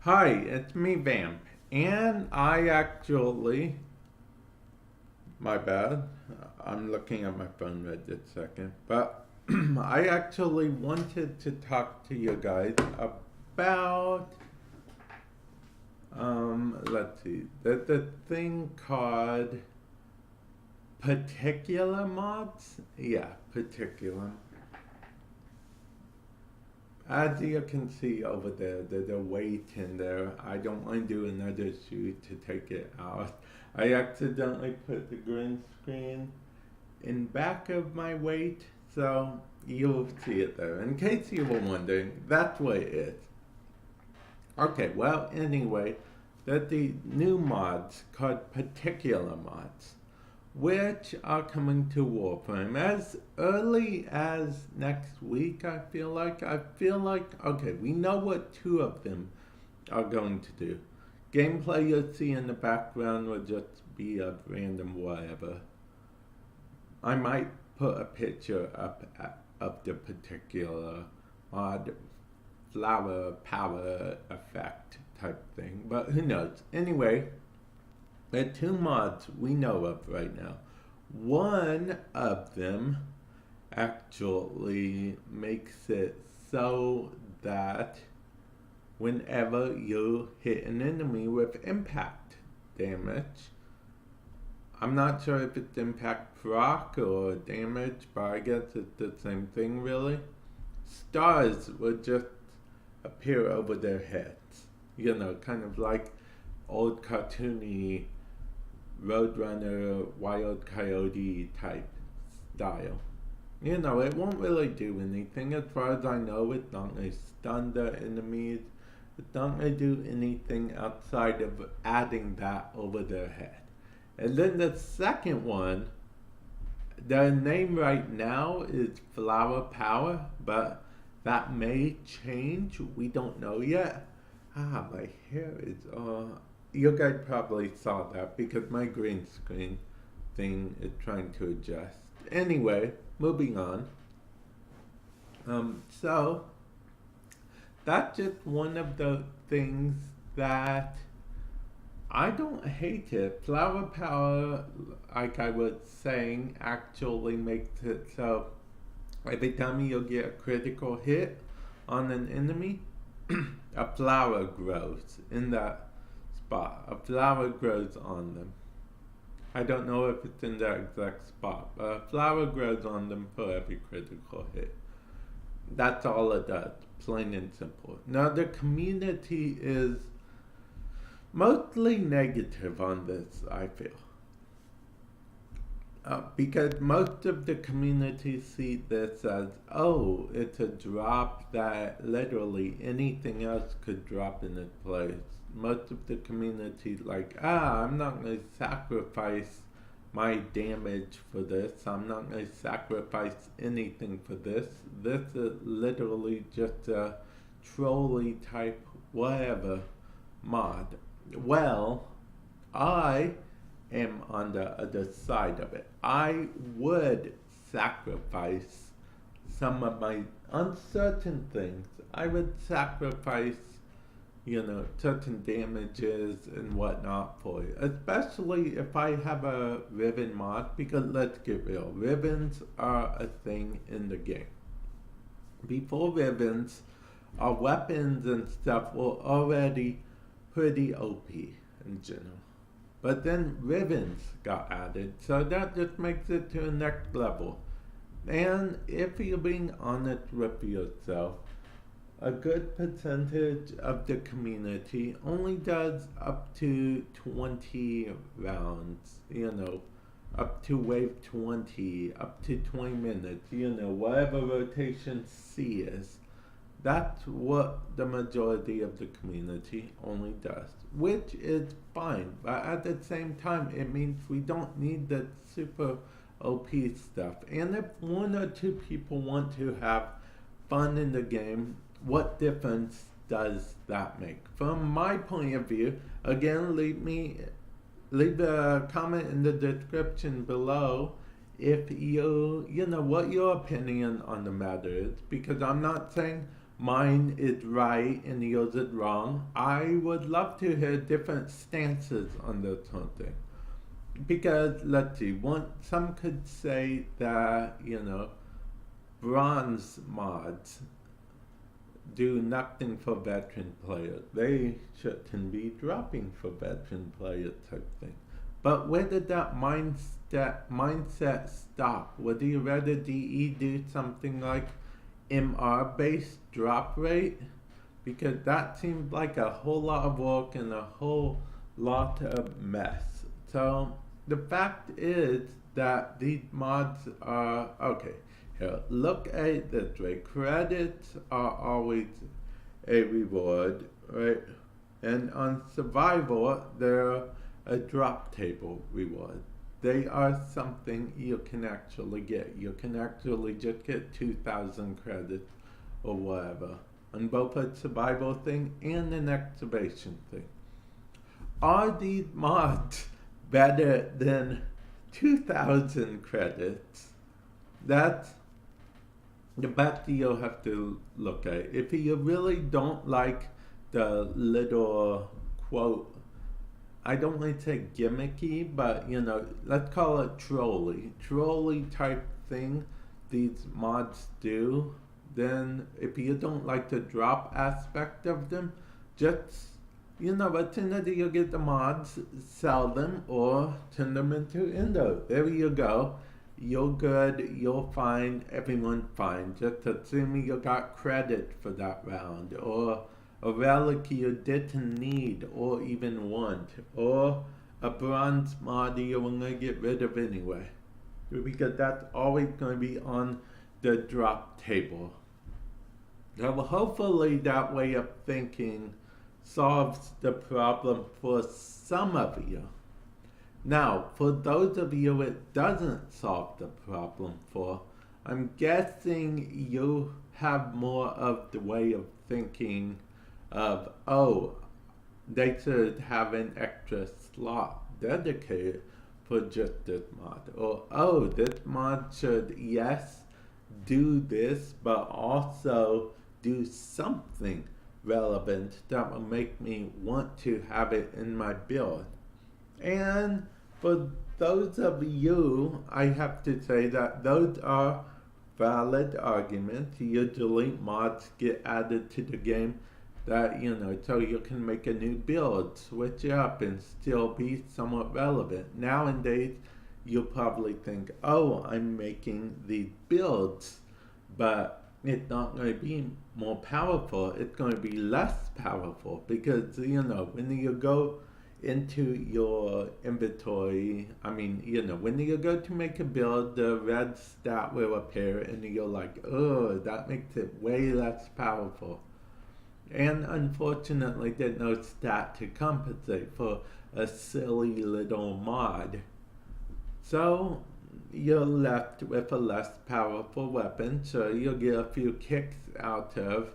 Hi, it's me, Vamp, and my bad, I'm looking at my phone right this second, but I actually wanted to talk to you guys about, let's see, the thing called particular mods? Yeah, particular. As you can see over there, the weight in there, I don't want to do another shoot to take it out. I accidentally put the green screen in back of my weight, so you'll see it there. In case you were wondering, that's what it is. Okay, well, anyway, that the new mods called particular mods, which are coming to Warframe as early as next week. Okay, we know what two of them are going to do. Gameplay you'll see in the background will just be of random whatever. I might put a picture up of the particular mod, flower power effect type thing, but who knows. Anyway, there are two mods we know of right now. One of them actually makes it so that whenever you hit an enemy with impact damage, I'm not sure if it's impact proc or damage, but I guess it's the same thing really. Stars will just appear over their heads. Kind of like old cartoony Roadrunner, Wild Coyote type style. It won't really do anything. As far as I know, it's not going to stun the enemies. It's not going to do anything outside of adding that over their head. And then the second one, their name right now is Flower Power, but that may change. We don't know yet. My hair is you guys probably saw that because my green screen thing is trying to adjust. Anyway, moving on. So that's just one of the things that I don't hate it. Flower power, like I was saying, actually makes it so every time you'll get a critical hit on an enemy, a flower grows in that spot. A flower grows on them. I don't know if it's in that exact spot, but a flower grows on them for every critical hit. That's all it does, plain and simple. Now the community is mostly negative on this, I feel. Because most of the community see this as, oh, it's a drop that literally anything else could drop in its place. Most of the community I'm not going to sacrifice my damage for this. I'm not going to sacrifice anything for this. This is literally just a trolley type whatever mod. Well, I am on the other side of it. I would sacrifice some of my uncertain things. I would sacrifice, certain damages and whatnot for it. Especially if I have a ribbon mod, because let's get real, ribbons are a thing in the game. Before ribbons, our weapons and stuff were already pretty OP in general. But then ribbons got added, so that just makes it to the next level. And if you're being honest with yourself, a good percentage of the community only does up to 20 rounds, up to wave 20, up to 20 minutes, whatever rotation C is. That's what the majority of the community only does, which is fine. But at the same time, it means we don't need the super OP stuff. And if one or two people want to have fun in the game, what difference does that make? From my point of view, again, leave a comment in the description below if what your opinion on the matter is, because I'm not saying mine is right and yours is wrong. I would love to hear different stances on this whole thing. Because let's see, some could say that, bronze mods do nothing for veteran players. They shouldn't be dropping for veteran players type thing. But where did that mindset stop? Would you rather DE do something like MR based drop rate? Because that seemed like a whole lot of work and a whole lot of mess. So the fact is that these mods are okay. Here, look at it this way. Credits are always a reward, right? And on survival, they're a drop table reward. They are something you can actually get. You can actually just get 2,000 credits or whatever on both a survival thing and an excavation thing. Are these mods better than 2,000 credits? That's the best you'll have to look at. If you really don't like the little quote, I don't want to say gimmicky, but let's call it trolley type thing these mods do, then if you don't like the drop aspect of them, just as soon as you get the mods, sell them or turn them into Indo. There you go. You're good, you'll find everyone fine. Just assume you got credit for that round, or a relic you didn't need or even want, or a bronze mod you want to get rid of anyway. Because that's always going to be on the drop table. So hopefully that way of thinking solves the problem for some of you. Now, for those of you it doesn't solve the problem for, I'm guessing you have more of the way of thinking of, they should have an extra slot dedicated for just this mod. Or, this mod should, yes, do this, but also do something relevant that will make me want to have it in my build. And for those of you, I have to say that those are valid arguments. Usually mods get added to the game that, so you can make a new build, switch it up, and still be somewhat relevant. Nowadays, you'll probably think, I'm making these builds, but it's not going to be more powerful. It's going to be less powerful because, when you go into your inventory, when you go to make a build, the red stat will appear and you're like, that makes it way less powerful. And unfortunately, there's no stat to compensate for a silly little mod. So you're left with a less powerful weapon, so you'll get a few kicks out of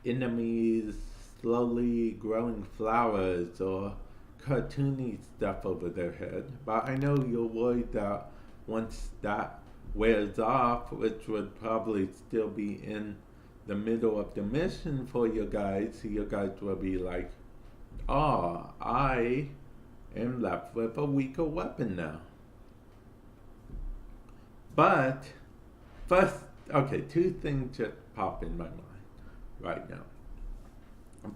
enemies slowly growing flowers or cartoony stuff over their head. But I know you're worried that once that wears off, which would probably still be in the middle of the mission for you guys will be like, I am left with a weaker weapon now. But first, two things just pop in my mind right now.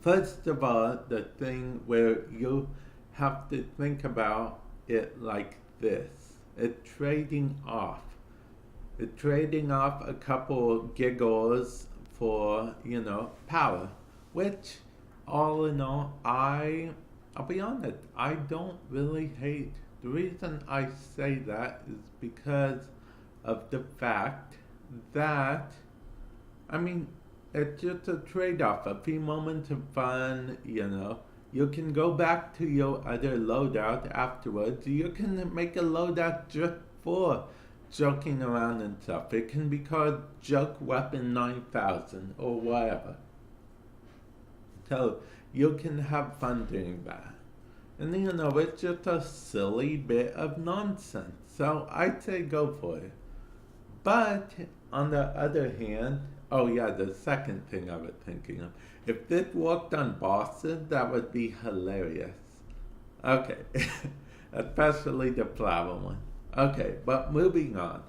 First of all, the thing where you have to think about it like this. It's trading off. It's trading off a couple giggles for, power. Which, all in all, I'll be honest, I don't really hate. The reason I say that is because of the fact that, it's just a trade-off, a few moments of fun, You can go back to your other loadout afterwards. You can make a loadout just for joking around and stuff. It can be called Joke Weapon 9000 or whatever. So you can have fun doing that. And it's just a silly bit of nonsense. So I'd say go for it. But on the other hand, Oh yeah, the second thing I was thinking of. If this worked on bosses, that would be hilarious. Okay. Especially the flower one. Okay, but moving on.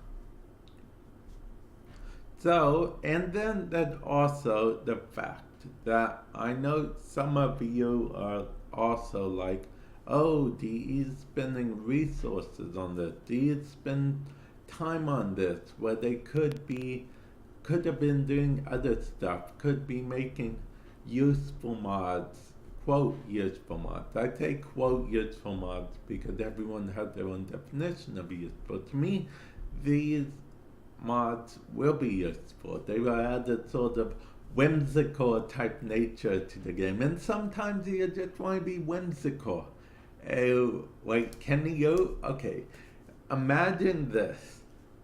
So, and then there's also the fact that I know some of you are also like, oh, do you spending resources on this? Do you spend time on this where they could have been doing other stuff, could be making useful mods, quote useful mods. I say quote useful mods because everyone has their own definition of useful. To me, these mods will be useful. They will add a sort of whimsical type nature to the game. And sometimes you just want to be whimsical. Oh, wait, can you? Okay. Imagine this.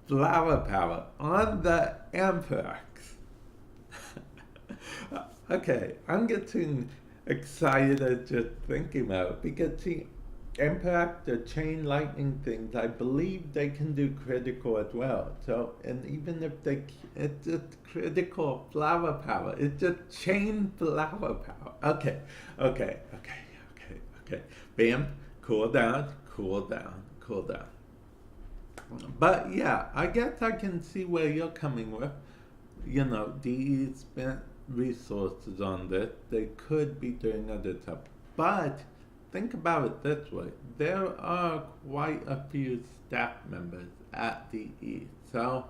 Flower power on the Amperex. Okay, I'm getting excited just thinking about it because see, Impact, the chain lightning things, I believe they can do critical as well. So, and even if it's just critical flower power. It's just chain flower power. Okay. Bam, cool down, cool down, cool down. But yeah, I guess I can see where you're coming with. You know, DE spent resources on this. They could be doing other stuff. But think about it this way. There are quite a few staff members at DE. So,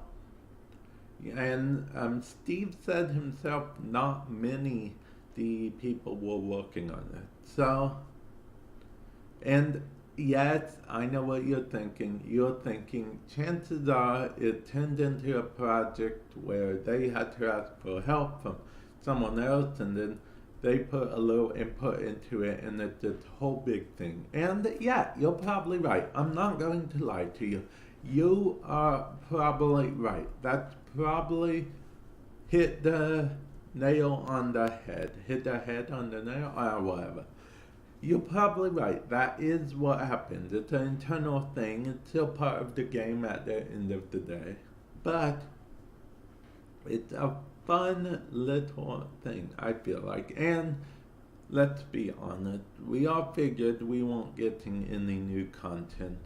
and Steve said himself, not many DE people were working on it. So, and yes, I know what you're thinking. You're thinking chances are it turned into a project where they had to ask for help from someone else and then they put a little input into it and it's this whole big thing. And yeah, you're probably right. I'm not going to lie to you. You are probably right. That's probably hit the nail on the head. Hit the head on the nail or whatever. You're probably right. That is what happens. It's an internal thing. It's still part of the game at the end of the day. But it's a fun little thing, I feel like. And let's be honest, we all figured we won't getting any new content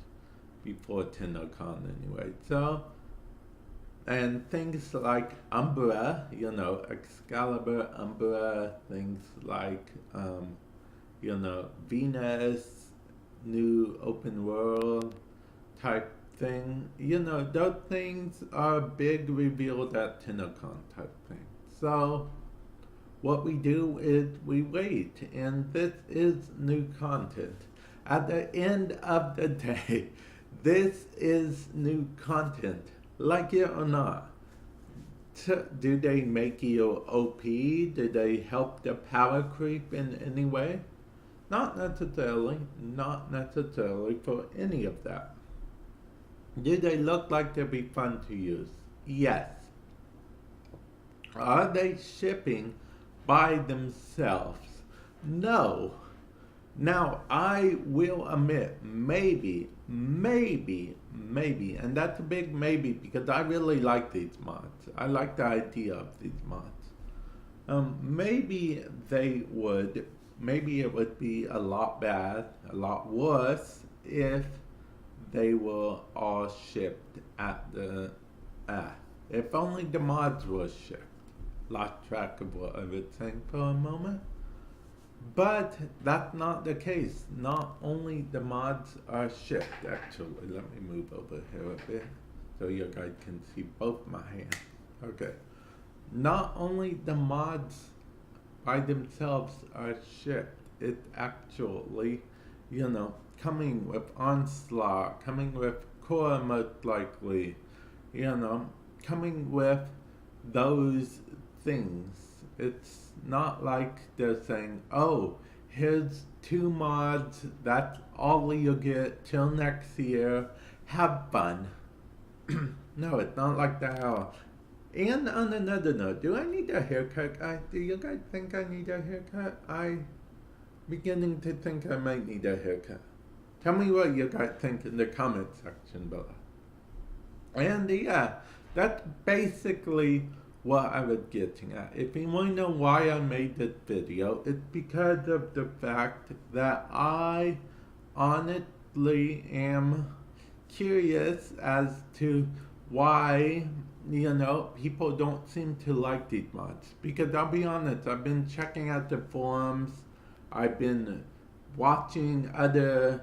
before TennoCon anyway. So, and things like Umbra, you know, Excalibur, Umbra, things like, you know, Venus, new open world type thing. You know, those things are big revealed at TennoCon type thing. So, what we do is we wait, and this is new content. At the end of the day, this is new content, like it or not. Do they make you OP? Do they help the power creep in any way? Not necessarily for any of that. Do they look like they'll be fun to use? Yes. Are they shipping by themselves? No. Now, I will admit, maybe, and that's a big maybe because I really like these mods. I like the idea of these mods. Maybe it would be a lot worse if they were all shipped at the, if only the mods were shipped. Lost track of what I was saying for a moment. But that's not the case. Not only the mods are shipped, actually. Let me move over here a bit so you guys can see both my hands. Okay. Not only the mods by themselves are shipped, it's actually, you know, coming with Onslaught, coming with Core most likely, you know, coming with those things. It's not like they're saying, oh, here's 2 mods, that's all you'll get till next year, have fun. No, it's not like that at all. And on another note, do I need a haircut, guys? Do you guys think I need a haircut? I'm beginning to think I might need a haircut. Tell me what you guys think in the comment section below. And yeah, that's basically what I was getting at. If you want to know why I made this video, it's because of the fact that I honestly am curious as to why, people don't seem to like these mods. Because I'll be honest, I've been checking out the forums, I've been watching other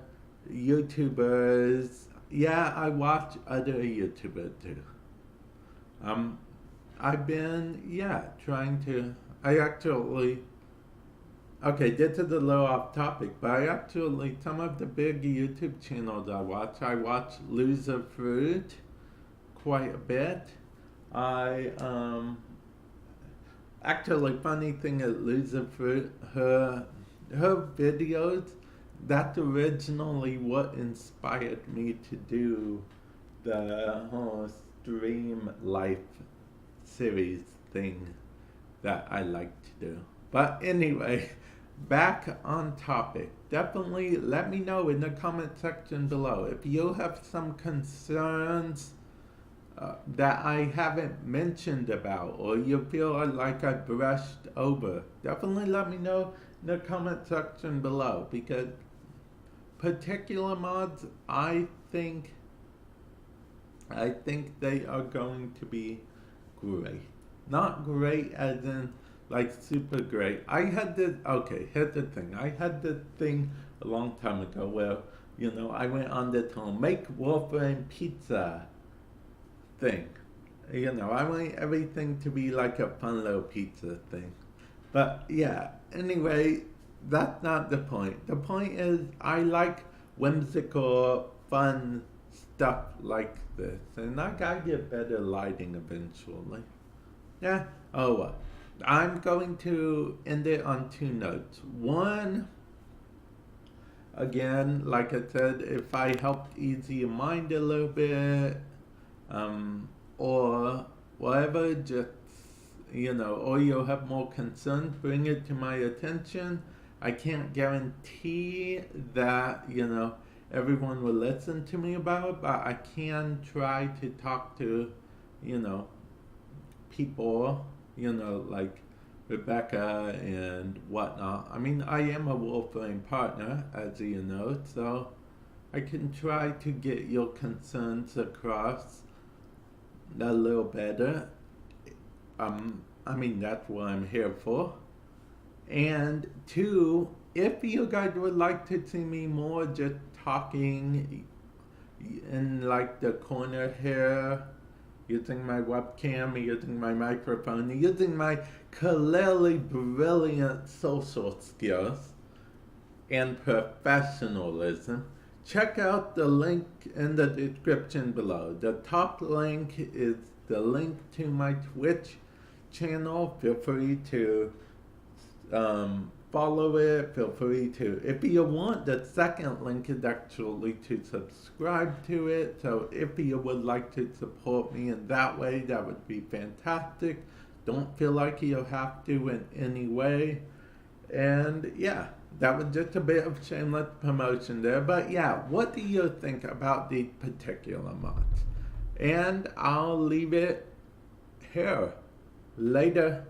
YouTubers. Yeah, I watch other YouTubers too. I've been, trying to. I actually. Okay, this is a little off topic, but some of the big YouTube channels I watch Loser Fruit quite a bit. Actually, funny thing is Loser Fruit, her videos, that's originally what inspired me to do the whole stream life series thing that I like to do. But anyway, back on topic. Definitely let me know in the comment section below if you have some concerns that I haven't mentioned about, or you feel like I brushed over. Definitely let me know in the comment section below, because particular mods, I think they are going to be great. Not great as in like super great. Here's the thing. I had this thing a long time ago where, I went on this whole make Warframe pizza thing. I want everything to be like a fun little pizza thing. But yeah, anyway, that's not the point. The point is I like whimsical, fun stuff like this. And I gotta get better lighting eventually. Yeah, oh well. I'm going to end it on two notes. One, again, like I said, if I helped ease your mind a little bit, or whatever, just, or you'll have more concerns, bring it to my attention. I can't guarantee that, everyone will listen to me about it, but I can try to talk to, people, like Rebecca and whatnot. I mean, I am a Warframe partner, as you know, so I can try to get your concerns across a little better. That's what I'm here for. And two, if you guys would like to see me more just talking in like the corner here, using my webcam, using my microphone, using my clearly brilliant social skills and professionalism, check out the link in the description below. The top link is the link to my Twitch channel. Feel free to follow it. Feel free to, if you want, the second link is actually to subscribe to it. So if you would like to support me in that way, that would be fantastic. Don't feel like you have to in any way. And yeah, that was just a bit of shameless promotion there. But yeah, what do you think about these particular mods? And I'll leave it here. Later.